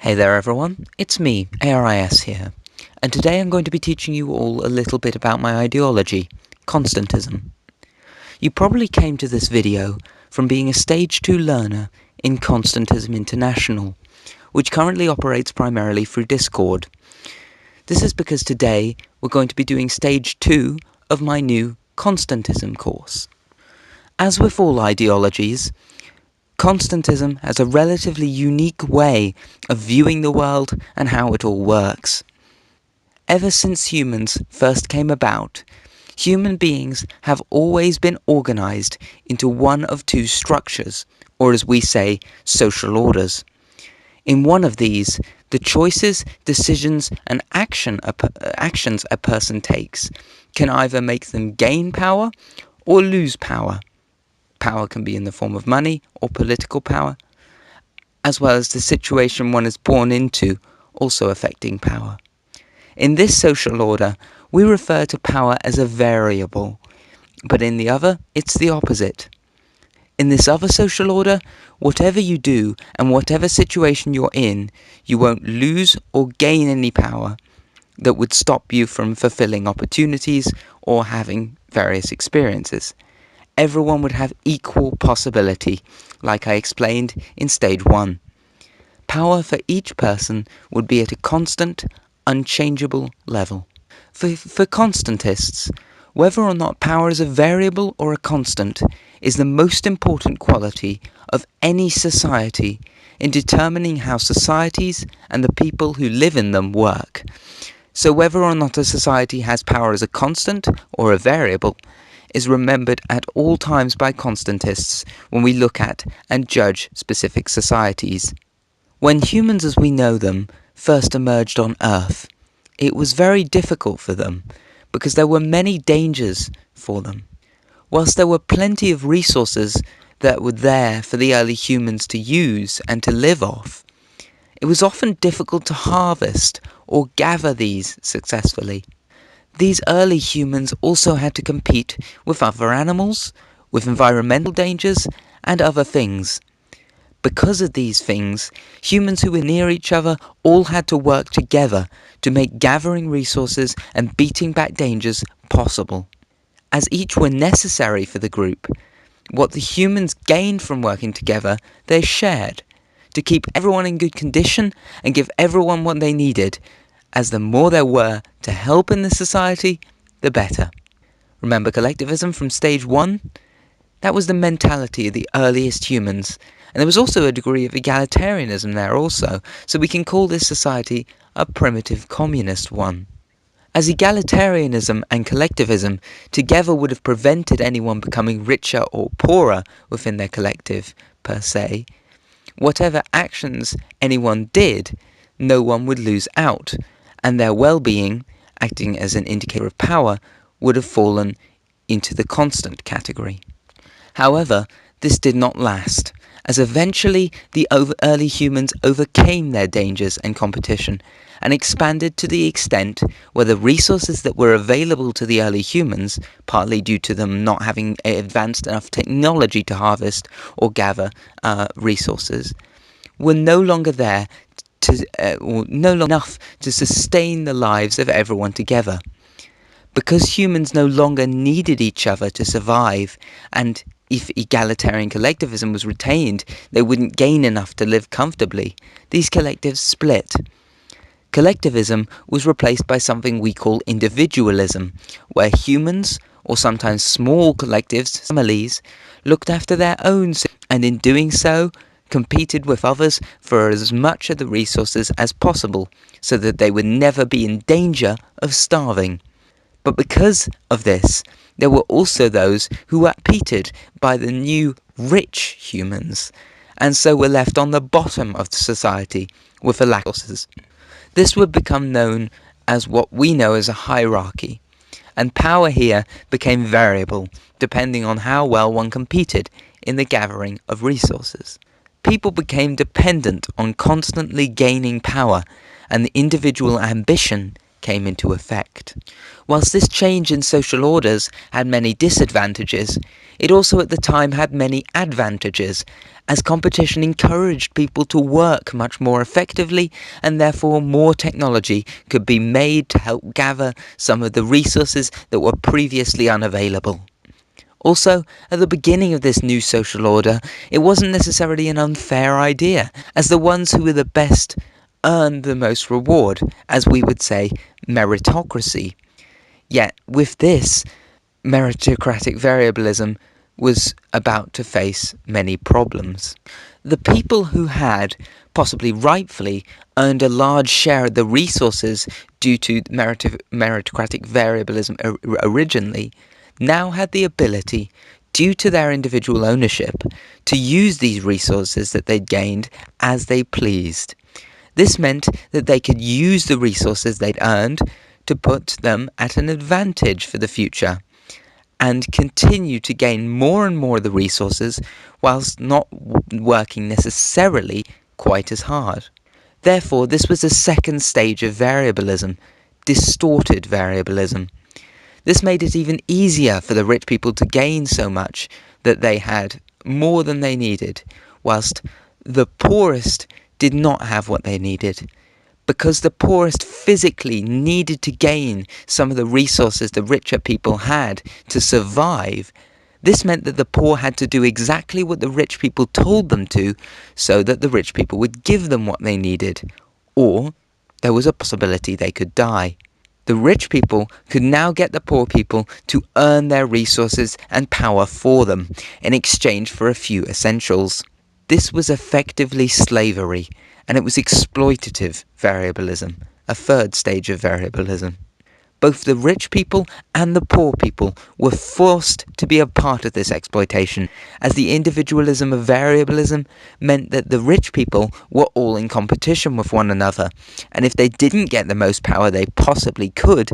Hey there everyone, it's me, ARIS here, and today I'm going to be teaching you all a little bit about my ideology, Constantism. You probably came to this video from being a Stage 2 learner in Constantism International, which currently operates primarily through Discord. This is because today we're going to be doing Stage 2 of my new Constantism course. As with all ideologies, Constantism has a relatively unique way of viewing the world and how it all works. Ever since humans first came about, human beings have always been organised into one of two structures, or as we say, social orders. In one of these, the choices, decisions and actions a person takes can either make them gain power or lose power. Power can be in the form of money or political power, as well as the situation one is born into also affecting power. In this social order, we refer to power as a variable, but in the other, it's the opposite. In this other social order, whatever you do and whatever situation you're in, you won't lose or gain any power that would stop you from fulfilling opportunities or having various experiences. Everyone would have equal possibility, like I explained in Stage 1. Power for each person would be at a constant, unchangeable level. For Constantists, whether or not power is a variable or a constant is the most important quality of any society in determining how societies and the people who live in them work. So whether or not a society has power as a constant or a variable is remembered at all times by Constantists when we look at and judge specific societies. When humans as we know them first emerged on Earth, it was very difficult for them because there were many dangers for them. Whilst there were plenty of resources that were there for the early humans to use and to live off, it was often difficult to harvest or gather these successfully. These early humans also had to compete with other animals, with environmental dangers, and other things. Because of these things, humans who were near each other all had to work together to make gathering resources and beating back dangers possible. As each were necessary for the group, what the humans gained from working together, they shared, to keep everyone in good condition and give everyone what they needed, as the more there were to help in the society, the better. Remember collectivism from Stage 1? That was the mentality of the earliest humans, and there was also a degree of egalitarianism there also, so we can call this society a primitive communist one. As egalitarianism and collectivism together would have prevented anyone becoming richer or poorer within their collective, per se, whatever actions anyone did, no one would lose out, and their well-being, acting as an indicator of power, would have fallen into the constant category. However, this did not last, as eventually the early humans overcame their dangers and competition, and expanded to the extent where the resources that were available to the early humans, partly due to them not having advanced enough technology to harvest or gather resources, were no longer there no long enough to sustain the lives of everyone together. Because humans no longer needed each other to survive, and if egalitarian collectivism was retained, they wouldn't gain enough to live comfortably, these collectives split. Collectivism was replaced by something we call individualism, where humans, or sometimes small collectives, families, looked after their own, and in doing so, competed with others for as much of the resources as possible, so that they would never be in danger of starving. But because of this, there were also those who were competed by the new rich humans, and so were left on the bottom of the society with a lack of resources. This would become known as what we know as a hierarchy, and power here became variable, depending on how well one competed in the gathering of resources. People became dependent on constantly gaining power, and the individual ambition came into effect. Whilst this change in social orders had many disadvantages, it also at the time had many advantages, as competition encouraged people to work much more effectively, and therefore more technology could be made to help gather some of the resources that were previously unavailable. Also, at the beginning of this new social order, it wasn't necessarily an unfair idea, as the ones who were the best earned the most reward, as we would say, meritocracy. Yet, with this, meritocratic variablism was about to face many problems. The people who had, possibly rightfully, earned a large share of the resources due to meritocratic variablism originally, now had the ability, due to their individual ownership, to use these resources that they'd gained as they pleased. This meant that they could use the resources they'd earned to put them at an advantage for the future, and continue to gain more and more of the resources whilst not working necessarily quite as hard. Therefore, this was a second stage of variablism, distorted variablism. This made it even easier for the rich people to gain so much that they had more than they needed, whilst the poorest did not have what they needed. Because the poorest physically needed to gain some of the resources the richer people had to survive, this meant that the poor had to do exactly what the rich people told them to, so that the rich people would give them what they needed, or there was a possibility they could die. The rich people could now get the poor people to earn their resources and power for them, in exchange for a few essentials. This was effectively slavery, and it was exploitative variablism, a third stage of variablism. Both the rich people and the poor people were forced to be a part of this exploitation, as the individualism of variablism meant that the rich people were all in competition with one another, and if they didn't get the most power they possibly could,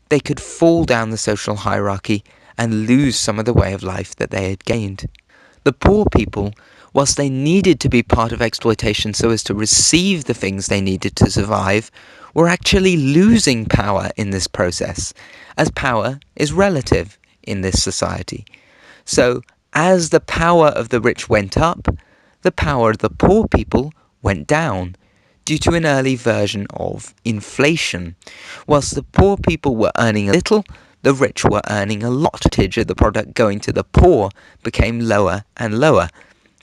they could fall down the social hierarchy and lose some of the way of life that they had gained. The poor people, whilst they needed to be part of exploitation so as to receive the things they needed to survive, were actually losing power in this process, as power is relative in this society. So, as the power of the rich went up, the power of the poor people went down, due to an early version of inflation. Whilst the poor people were earning a little, the rich were earning a lot. The percentage of the product going to the poor became lower and lower,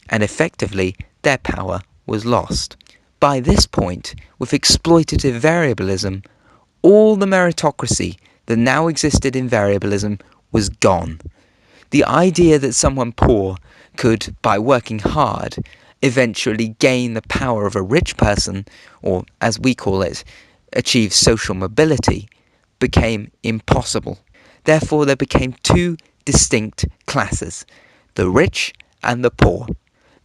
and effectively their power was lost. By this point, with exploitative variablism, all the meritocracy that now existed in variablism was gone. The idea that someone poor could, by working hard, eventually gain the power of a rich person, or as we call it, achieve social mobility, became impossible. Therefore, there became two distinct classes, the rich and the poor.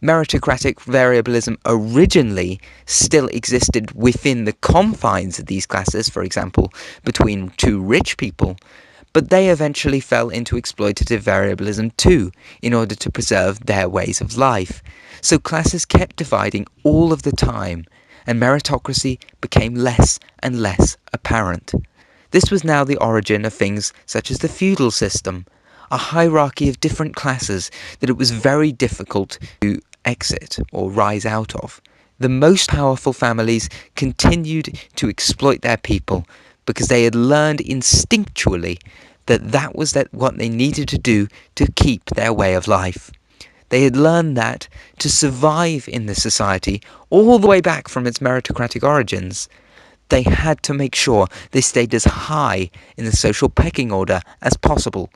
Meritocratic variablism originally still existed within the confines of these classes, for example, between two rich people, but they eventually fell into exploitative variablism too, in order to preserve their ways of life. So classes kept dividing all of the time, and meritocracy became less and less apparent. This was now the origin of things such as the feudal system, a hierarchy of different classes that it was very difficult to exit or rise out of. The most powerful families continued to exploit their people because they had learned instinctually that was what they needed to do to keep their way of life. They had learned that to survive in this society, all the way back from its meritocratic origins, they had to make sure they stayed as high in the social pecking order as possible,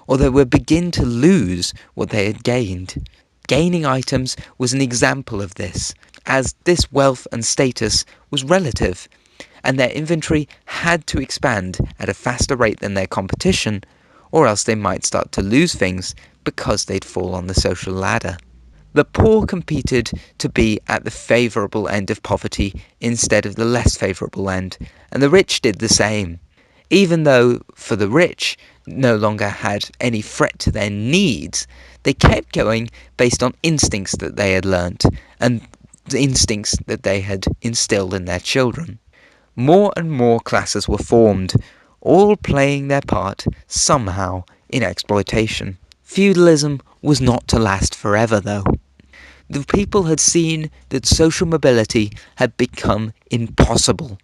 or they would begin to lose what they had gained. Gaining items was an example of this, as this wealth and status was relative, and their inventory had to expand at a faster rate than their competition, or else they might start to lose things because they'd fall on the social ladder. The poor competed to be at the favourable end of poverty instead of the less favourable end, and the rich did the same. Even though, for the rich, no longer had any threat to their needs, they kept going based on instincts that they had learnt, and the instincts that they had instilled in their children. More and more classes were formed, all playing their part somehow in exploitation. Feudalism was not to last forever, though. The people had seen that social mobility had become impossible,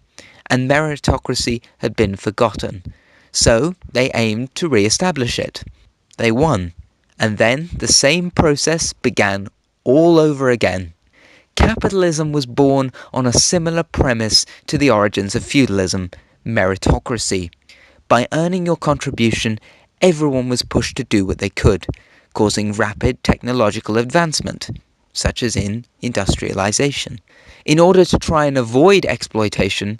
and meritocracy had been forgotten, so they aimed to re-establish it. They won, and then the same process began all over again. Capitalism was born on a similar premise to the origins of feudalism, meritocracy. By earning your contribution, everyone was pushed to do what they could, causing rapid technological advancement, such as in industrialization. In order to try and avoid exploitation,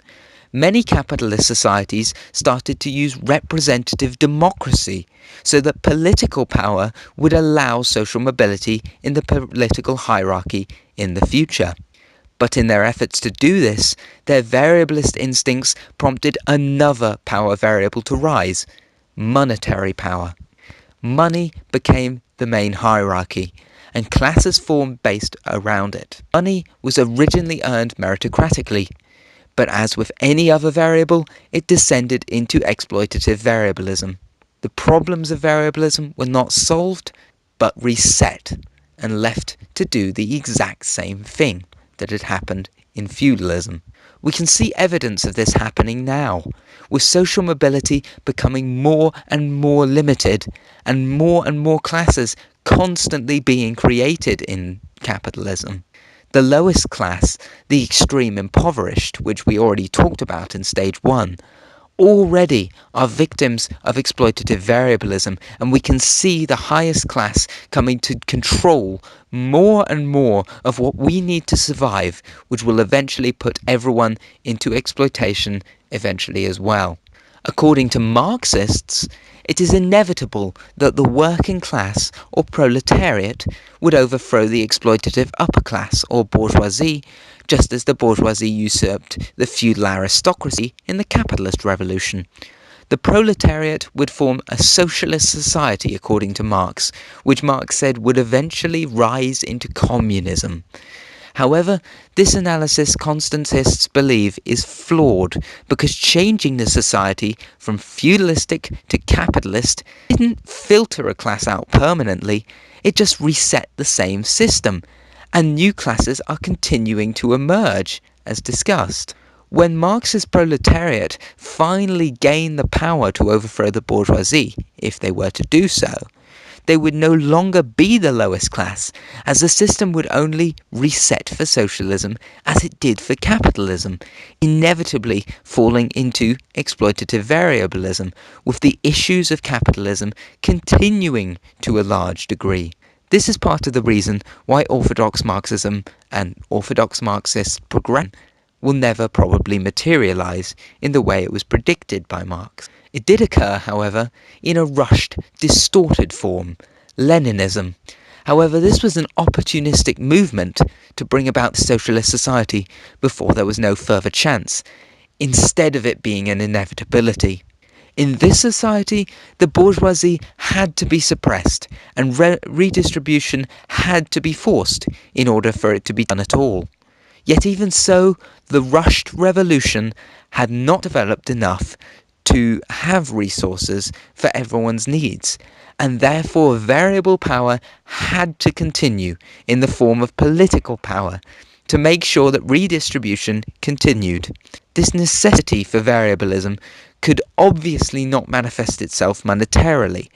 many capitalist societies started to use representative democracy so that political power would allow social mobility in the political hierarchy in the future. But in their efforts to do this, their variablist instincts prompted another power variable to rise: monetary power. Money became the main hierarchy, and classes formed based around it. Money was originally earned meritocratically, but as with any other variable, it descended into exploitative variablism. The problems of variablism were not solved, but reset, and left to do the exact same thing that had happened in feudalism. We can see evidence of this happening now, with social mobility becoming more and more limited, and more classes constantly being created in capitalism. The lowest class, the extreme impoverished, which we already talked about in stage 1, already are victims of exploitative variablism, and we can see the highest class coming to control more and more of what we need to survive, which will eventually put everyone into exploitation eventually as well. According to Marxists, it is inevitable that the working class or proletariat would overthrow the exploitative upper class or bourgeoisie, just as the bourgeoisie usurped the feudal aristocracy in the capitalist revolution. The proletariat would form a socialist society, according to Marx, which Marx said would eventually rise into communism. However, this analysis Constantists believe is flawed because changing the society from feudalistic to capitalist didn't filter a class out permanently, it just reset the same system, and new classes are continuing to emerge, as discussed. When Marx's proletariat finally gained the power to overthrow the bourgeoisie, if they were to do so, they would no longer be the lowest class, as the system would only reset for socialism as it did for capitalism, inevitably falling into exploitative variablism, with the issues of capitalism continuing to a large degree. This is part of the reason why orthodox Marxism and orthodox Marxist progression will never probably materialize in the way it was predicted by Marx. It did occur, however, in a rushed, distorted form, Leninism. However, this was an opportunistic movement to bring about the socialist society before there was no further chance, instead of it being an inevitability. In this society, the bourgeoisie had to be suppressed, and redistribution had to be forced in order for it to be done at all. Yet even so, the rushed revolution had not developed enough to have resources for everyone's needs, and therefore variable power had to continue in the form of political power to make sure that redistribution continued. This necessity for variablism could obviously not manifest itself monetarily,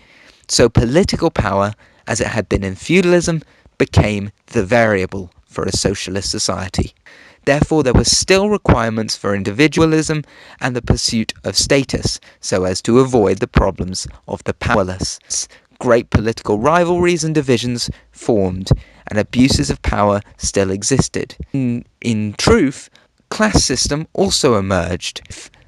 so political power, as it had been in feudalism, became the variable for a socialist society. Therefore, there were still requirements for individualism and the pursuit of status, so as to avoid the problems of the powerless. Great political rivalries and divisions formed, and abuses of power still existed. In truth, class system also emerged,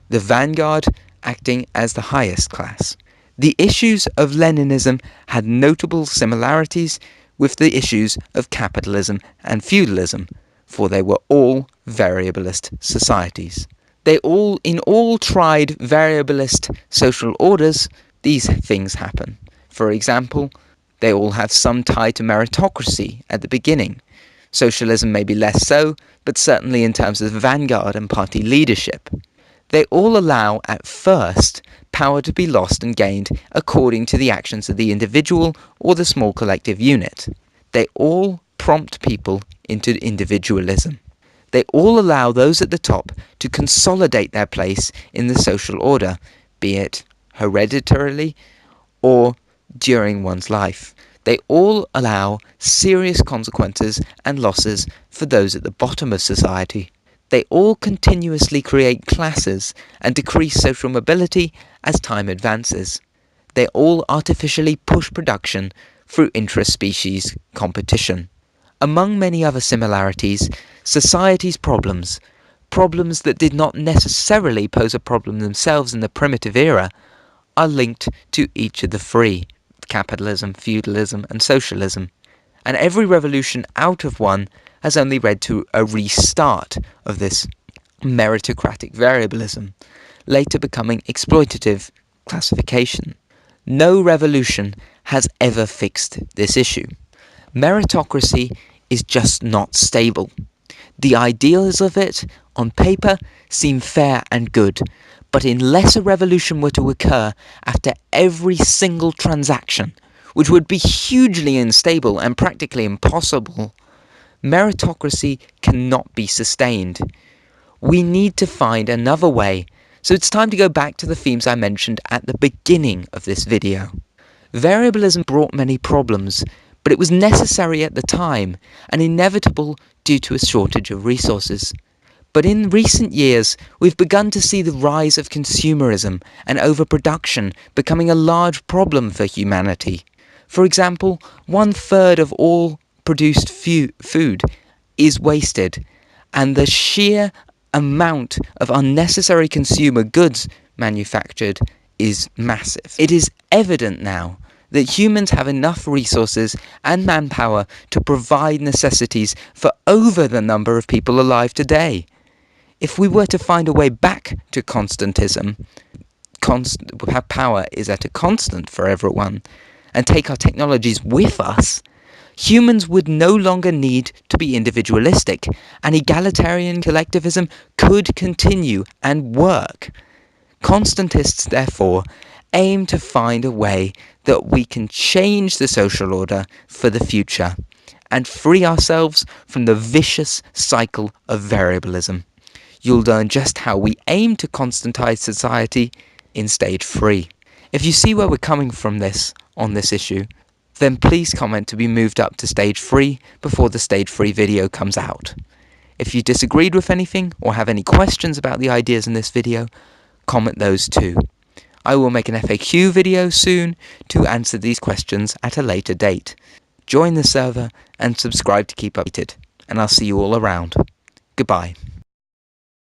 the vanguard acting as the highest class. The issues of Leninism had notable similarities with the issues of capitalism and feudalism, for they were all variablist societies. In all tried variablist social orders, these things happen. For example, they all have some tie to meritocracy at the beginning. Socialism may be less so, but certainly in terms of vanguard and party leadership. They all allow, at first, power to be lost and gained according to the actions of the individual or the small collective unit. They all prompt people into individualism. They all allow those at the top to consolidate their place in the social order, be it hereditarily or during one's life. They all allow serious consequences and losses for those at the bottom of society. They all continuously create classes and decrease social mobility as time advances. They all artificially push production through intra-species competition. Among many other similarities, society's problems that did not necessarily pose a problem themselves in the primitive era, are linked to each of the three: capitalism, feudalism, and socialism. And every revolution out of one has only led to a restart of this meritocratic variablism, later becoming exploitative classification. No revolution has ever fixed this issue. Meritocracy is just not stable. The ideals of it, on paper, seem fair and good, but unless a revolution were to occur after every single transaction, which would be hugely unstable and practically impossible, meritocracy cannot be sustained. We need to find another way, so it's time to go back to the themes I mentioned at the beginning of this video. Variablism brought many problems, but it was necessary at the time and inevitable due to a shortage of resources. But in recent years, we've begun to see the rise of consumerism and overproduction becoming a large problem for humanity. For example, 1/3 of all produced food is wasted, and the sheer amount of unnecessary consumer goods manufactured is massive. It is evident now that humans have enough resources and manpower to provide necessities for over the number of people alive today. If we were to find a way back to Constantism, how power is at a constant for everyone, and take our technologies with us, humans would no longer need to be individualistic, and egalitarian collectivism could continue and work. Constantists, therefore, aim to find a way that we can change the social order for the future and free ourselves from the vicious cycle of variablism. You'll learn just how we aim to constantize society in stage 3. If you see where we're coming from on this issue, then please comment to be moved up to stage 3 before the stage 3 video comes out. If you disagreed with anything or have any questions about the ideas in this video, comment those too. I will make an FAQ video soon to answer these questions at a later date. Join the server and subscribe to keep updated, and I'll see you all around. Goodbye.